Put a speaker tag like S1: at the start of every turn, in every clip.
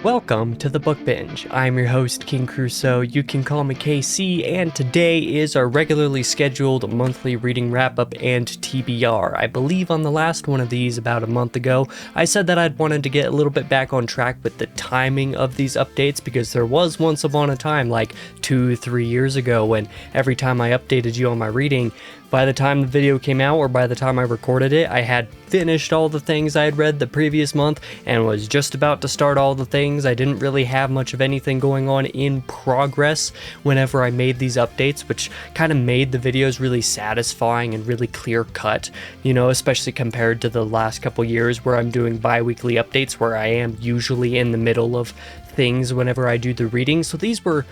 S1: Welcome to the Book Binge. I'm your host, King Crusoe. You can call me KC, and today is our regularly scheduled monthly reading wrap-up and TBR. I believe on the last one of these about a month ago, I said that I'd wanted to get a little bit back on track with the timing of these updates because there was once upon a time, like 2-3 years ago, when every time I updated you on my reading, by the time the video came out or by the time I recorded it, I had finished all the things I had read the previous month and was just about to start all the things. I didn't really have much of anything going on in progress whenever I made these updates, which kind of made the videos really satisfying and really clear cut, you know, especially compared to the last couple years where I'm doing bi-weekly updates where I am usually in the middle of things whenever I do the reading. So these were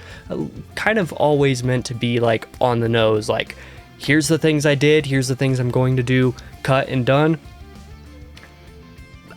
S1: kind of always meant to be like on the nose, like, here's the things I did, here's the things I'm going to do, cut and done.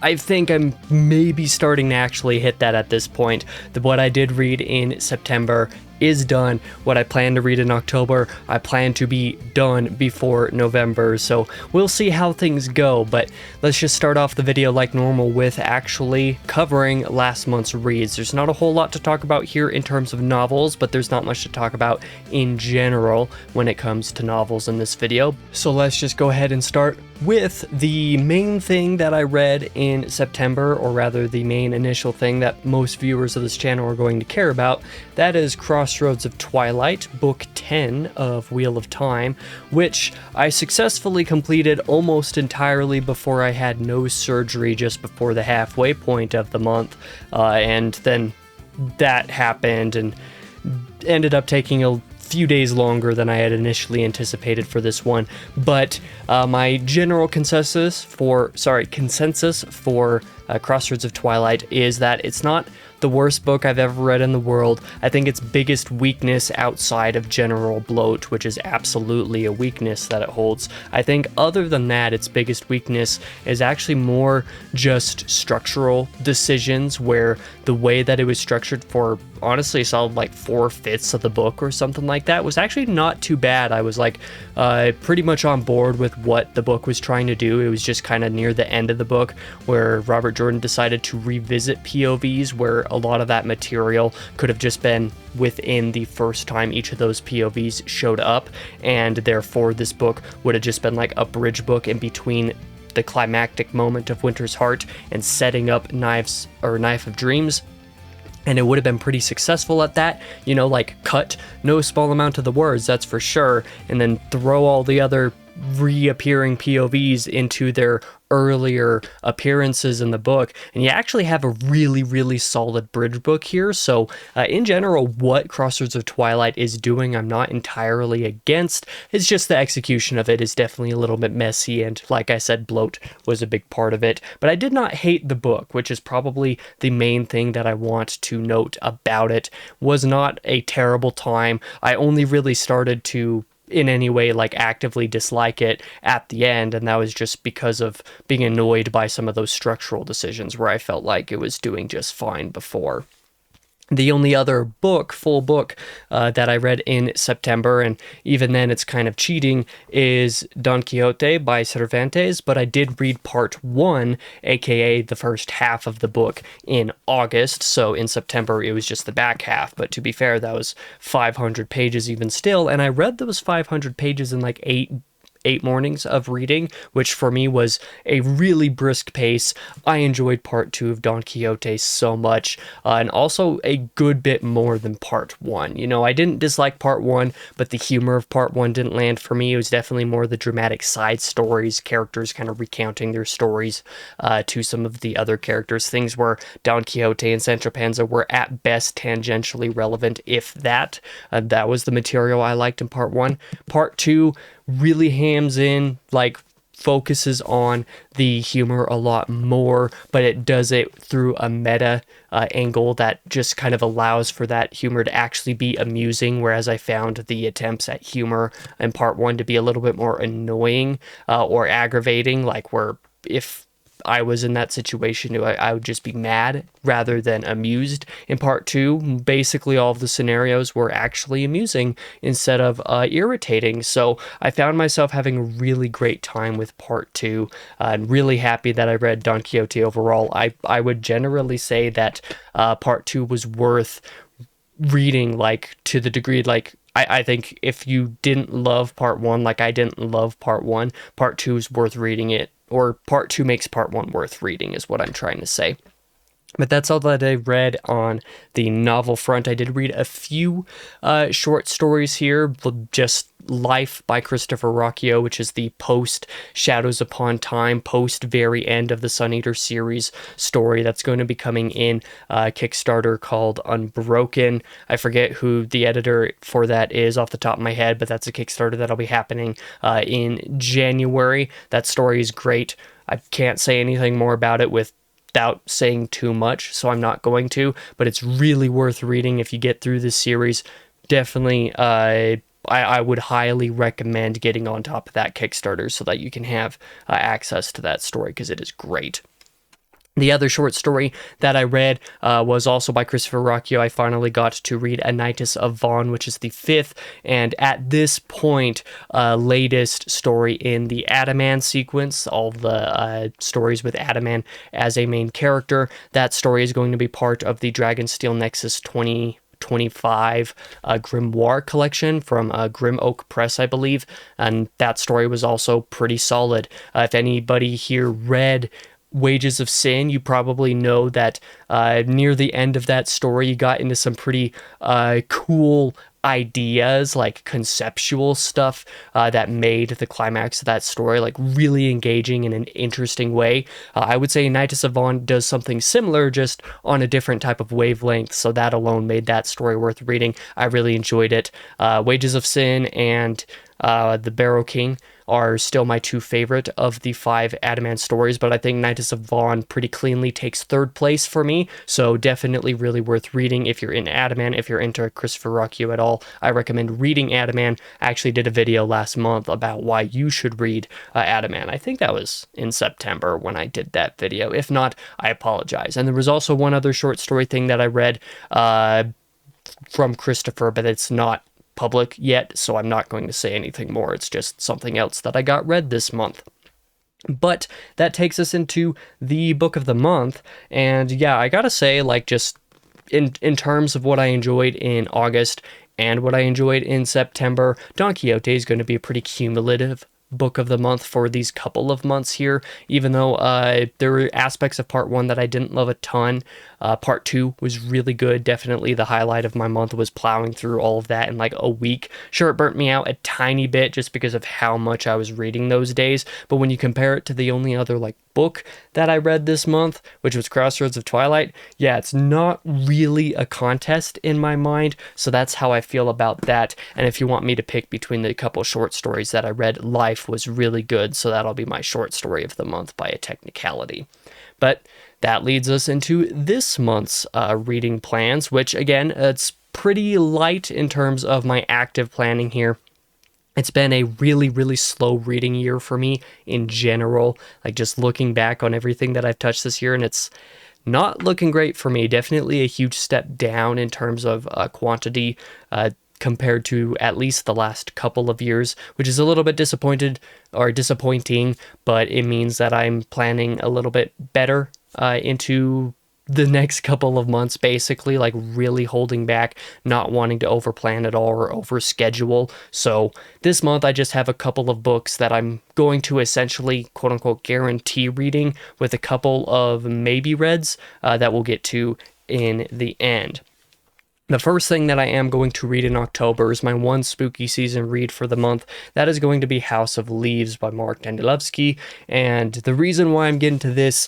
S1: I think I'm maybe starting to actually hit that at this point. What I did read in September is done. What I plan to read in October, I plan to be done before November, so we'll see how things go, but let's just start off the video like normal with actually covering last month's reads. There's not a whole lot to talk about here in terms of novels, but there's not much to talk about in general when it comes to novels in this video. So let's just go ahead and start with the main thing that I read in September, or rather the main initial thing that most viewers of this channel are going to care about. That is Crossroads of Twilight, Book 10 of Wheel of Time, which I successfully completed almost entirely before I had no surgery just before the halfway point of the month, and then that happened and ended up taking a few days longer than I had initially anticipated for this one, but my general consensus for Crossroads of Twilight is that it's not the worst book I've ever read in the world. I think its biggest weakness outside of general bloat, which is absolutely a weakness that it holds, I think other than that, its biggest weakness is actually more just structural decisions, where the way that it was structured for honestly solid like 4/5 of the book or something like that was actually not too bad. I was like pretty much on board with what the book was trying to do. It was just kind of near the end of the book where Robert Jordan decided to revisit POVs, where a lot of that material could have just been within the first time each of those POVs showed up, and therefore this book would have just been like a bridge book in between the climactic moment of Winter's Heart and setting up Knife of Dreams. And it would have been pretty successful at that, you know, like cut no small amount of the words, that's for sure, and then throw all the other reappearing POVs into their earlier appearances in the book, and you actually have a really, really solid bridge book here. So in general, what Crossroads of Twilight is doing, I'm not entirely against. It's just the execution of it is definitely a little bit messy, and like I said, bloat was a big part of it. But I did not hate the book, which is probably the main thing that I want to note about it. Was not a terrible time. I only really started to in any way like actively dislike it at the end, and that was just because of being annoyed by some of those structural decisions where I felt like it was doing just fine before. The only other book, full book, that I read in September, and even then it's kind of cheating, is Don Quixote by Cervantes, but I did read part 1, aka the first half of the book, in August, so in September it was just the back half, but to be fair, that was 500 pages even still, and I read those 500 pages in like 8 mornings of reading, which for me was a really brisk pace. I enjoyed part 2 of Don Quixote so much, and also a good bit more than part 1. You know, I didn't dislike part 1, but the humor of part 1 didn't land for me. It was definitely more the dramatic side stories, characters kind of recounting their stories to some of the other characters, things where Don Quixote and Sancho Panza were at best tangentially relevant, if that. That was the material I liked in part 1. Part 2 really hams in, like focuses on the humor a lot more, but it does it through a meta angle that just kind of allows for that humor to actually be amusing, whereas I found the attempts at humor in part 1 to be a little bit more annoying or aggravating, like where if I was in that situation, I would just be mad rather than amused. In part two, basically all of the scenarios were actually amusing instead of irritating. So I found myself having a really great time with part two, and really happy that I read Don Quixote overall. I would generally say that part two was worth reading, like, to the degree, like, I think if you didn't love part one, like I didn't love part one, part two is worth reading it, or part two makes part one worth reading, is what I'm trying to say. But that's all that I read on the novel front. I did read a few short stories here, just Life by Christopher Rocchio, which is the post Shadows Upon Time, post very end of the Sun Eater series story that's going to be coming in Kickstarter called Unbroken. I forget who the editor for that is off the top of my head, but that's a Kickstarter that'll be happening in January. That story is great. I can't say anything more about it without saying too much, so I'm not going to, but it's really worth reading if you get through this series. Definitely, I would highly recommend getting on top of that Kickstarter so that you can have access to that story, because it is great. The other short story that I read was also by Christopher Rocchio. I finally got to read Anitis of Vaughn, which is the fifth, and at this point, latest story in the Adaman sequence, all the stories with Adaman as a main character. That story is going to be part of the Dragonsteel Nexus 2025 Grimoire collection from Grim Oak Press, I believe, and that story was also pretty solid. If anybody here read Wages of Sin, you probably know that near the end of that story, you got into some pretty cool ideas, like conceptual stuff that made the climax of that story like really engaging in an interesting way. I would say Anitis of Vaughn does something similar, just on a different type of wavelength, so that alone made that story worth reading. I really enjoyed it. Wages of Sin and The Barrow King are still my two favorite of the 5 Adaman stories, but I think Anitis of Vaughn pretty cleanly takes third place for me, so definitely really worth reading if you're into Adaman. If you're into Christopher Rocchio at all, I recommend reading Adaman. I actually did a video last month about why you should read Adaman. I think that was in September when I did that video. If not, I apologize. And there was also one other short story thing that I read from Christopher, but it's not public yet, so I'm not going to say anything more. It's just something else that I got read this month. But that takes us into the book of the month, and yeah, I gotta say, like, just in terms of what I enjoyed in August and what I enjoyed in September, Don Quixote is going to be a pretty cumulative book of the month for these couple of months here, even though there were aspects of part one that I didn't love a ton. Part two was really good. Definitely the highlight of my month was plowing through all of that in like a week. Sure, it burnt me out a tiny bit just because of how much I was reading those days, but when you compare it to the only other like book that I read this month, which was Crossroads of Twilight, yeah, it's not really a contest in my mind, so that's how I feel about that. And if you want me to pick between the couple short stories that I read, Life was really good, so that'll be my short story of the month by a technicality. But that leads us into this month's reading plans, which again, it's pretty light in terms of my active planning here. It's been a really, really slow reading year for me in general, like just looking back on everything that I've touched this year, and it's not looking great for me. Definitely a huge step down in terms of quantity compared to at least the last couple of years, which is a little bit disappointing, but it means that I'm planning a little bit better into the next couple of months, basically, like really holding back, not wanting to overplan at all or overschedule. So this month I just have a couple of books that I'm going to essentially quote unquote guarantee reading, with a couple of maybe reads that we'll get to in the end. The first thing that I am going to read in October is my one spooky season read for the month. That is going to be House of Leaves by Mark Danilevsky. And the reason why I'm getting to this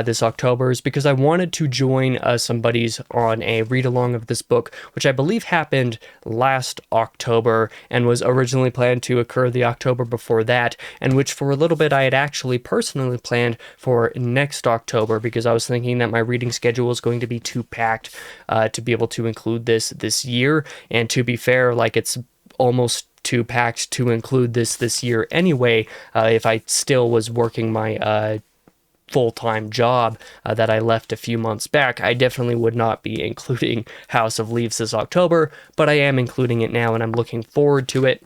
S1: this October is because I wanted to join some buddies on a read-along of this book, which I believe happened last October and was originally planned to occur the October before that, and which for a little bit I had actually personally planned for next October, because I was thinking that my reading schedule was going to be too packed to be able to include this year. And to be fair, like, it's almost too packed to include this year anyway, if I still was working my full-time job that I left a few months back, I definitely would not be including House of Leaves this October, but I am including it now, and I'm looking forward to it.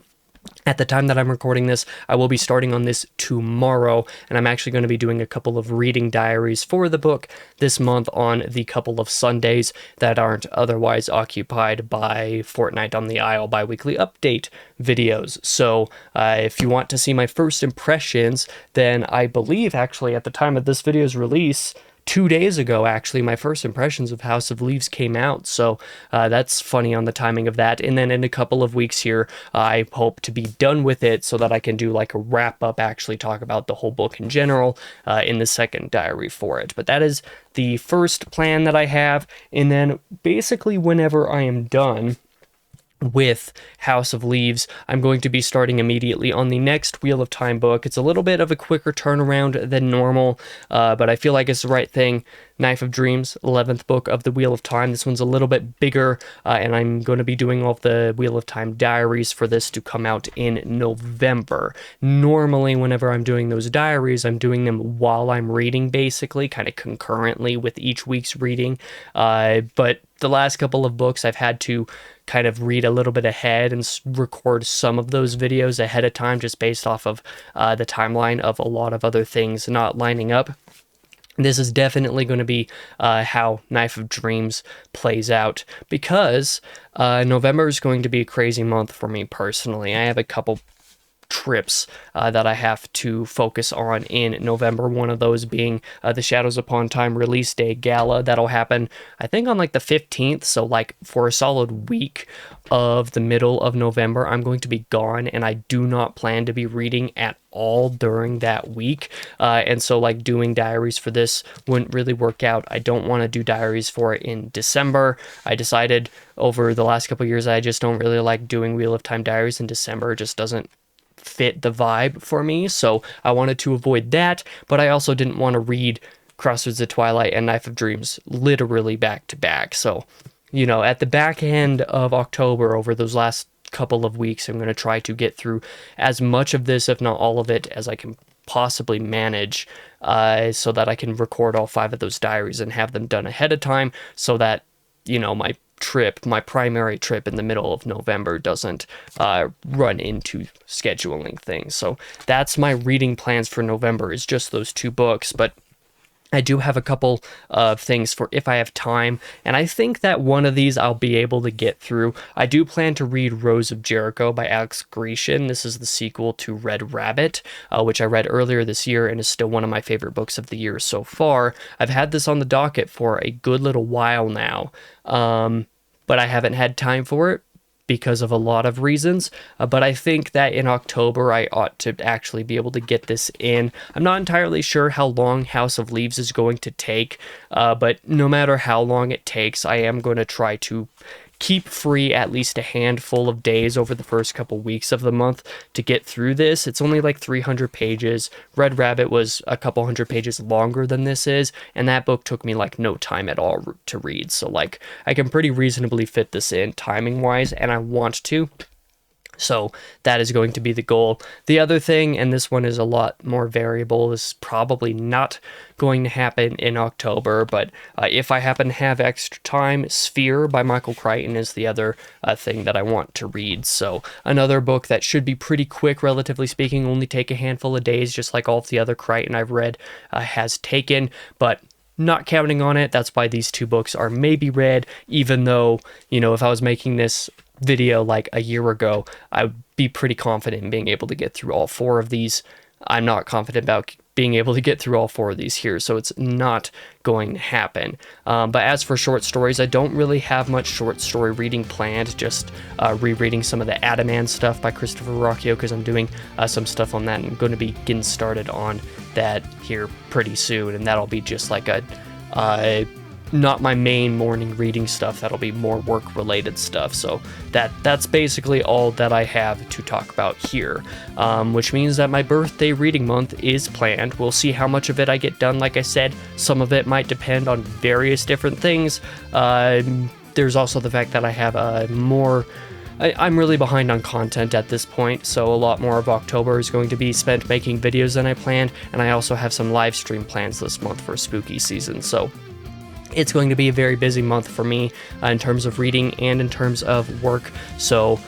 S1: At the time that I'm recording this, I will be starting on this tomorrow, and I'm actually going to be doing a couple of reading diaries for the book this month on the couple of Sundays that aren't otherwise occupied by Fortnite on the Isle bi-weekly update videos. So if you want to see my first impressions, then I believe actually at the time of this video's release, 2 days ago, actually, my first impressions of House of Leaves came out, so that's funny on the timing of that. And then in a couple of weeks here, I hope to be done with it so that I can do like a wrap-up, actually talk about the whole book in general in the second diary for it. But that is the first plan that I have, and then basically whenever I am done with House of Leaves, I'm going to be starting immediately on the next Wheel of Time book. It's a little bit of a quicker turnaround than normal, but I feel like it's the right thing. Knife of Dreams, 11th book of the Wheel of Time. This one's a little bit bigger, and I'm going to be doing all of the Wheel of Time diaries for this to come out in November. Normally, whenever I'm doing those diaries, I'm doing them while I'm reading, basically, kind of concurrently with each week's reading, but the last couple of books I've had to kind of read a little bit ahead and record some of those videos ahead of time just based off of the timeline of a lot of other things not lining up. This is definitely going to be how Knife of Dreams plays out, because November is going to be a crazy month for me personally. I have a couple trips that I have to focus on in November, one of those being the Shadows Upon Time release day gala. That'll happen, I think, on like the 15th, so like for a solid week of the middle of November, I'm going to be gone, and I do not plan to be reading at all during that week, and so like doing diaries for this wouldn't really work out. I don't want to do diaries for it in December. I decided over the last couple of years I just don't really like doing Wheel of Time diaries in December. It just doesn't fit the vibe for me, so I wanted to avoid that, but I also didn't want to read Crossroads of Twilight and Knife of Dreams literally back to back. So, you know, at the back end of October, over those last couple of weeks, I'm going to try to get through as much of this, if not all of it, as I can possibly manage, so that I can record all 5 of those diaries and have them done ahead of time, so that, you know, my primary trip in the middle of November doesn't run into scheduling things. So that's my reading plans for November, is just those 2 books, but I do have a couple of things for if I have time, and I think that one of these I'll be able to get through. I do plan to read Rose of Jericho by Alex Grecian. This is the sequel to Red Rabbit, which I read earlier this year and is still one of my favorite books of the year so far. I've had this on the docket for a good little while now, but I haven't had time for it because of a lot of reasons, but I think that in October I ought to actually be able to get this in. I'm not entirely sure how long House of Leaves is going to take, but no matter how long it takes, I am going to try to keep free at least a handful of days over the first couple weeks of the month to get through this. It's only like 300 pages. Red Rabbit was a couple hundred pages longer than this is, and that book took me like no time at all to read. So like I can pretty reasonably fit this in timing wise, and I want to. So that is going to be the goal. The other thing, and this one is a lot more variable, is probably not going to happen in October, but if I happen to have extra time, Sphere by Michael Crichton is the other thing that I want to read. So another book that should be pretty quick, relatively speaking, only take a handful of days, just like all of the other Crichton I've read has taken, but not counting on it. That's why these 2 books are maybe read, even though, you know, if I was making this video like a year ago, I would be pretty confident in being able to get through all 4 of these. I'm not confident about being able to get through all 4 of these here, so it's not going to happen. But as for short stories, I don't really have much short story reading planned, just rereading some of the Adaman stuff by Christopher Ruocchio, because I'm doing some stuff on that, and I'm going to be getting started on that here pretty soon, and that'll be just like a not my main morning reading stuff. That'll be more work related stuff. So that's basically all that I have to talk about here, which means that my birthday reading month is planned. We'll see how much of it I get done. Like I said, some of it might depend on various different things. There's also the fact that I have more I'm really behind on content at this point, so a lot more of October is going to be spent making videos than I planned, and I also have some live stream plans this month for spooky season, so it's going to be a very busy month for me in terms of reading and in terms of work, so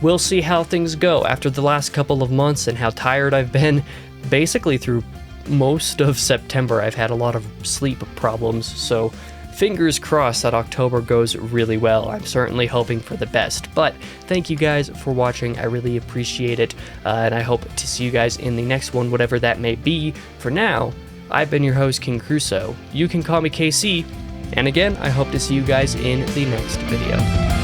S1: we'll see how things go after the last couple of months and how tired I've been. Basically through most of September, I've had a lot of sleep problems, so fingers crossed that October goes really well. I'm certainly hoping for the best, but thank you guys for watching. I really appreciate it, and I hope to see you guys in the next one, whatever that may be. For now, I've been your host, King Crusoe. You can call me KC, and again, I hope to see you guys in the next video.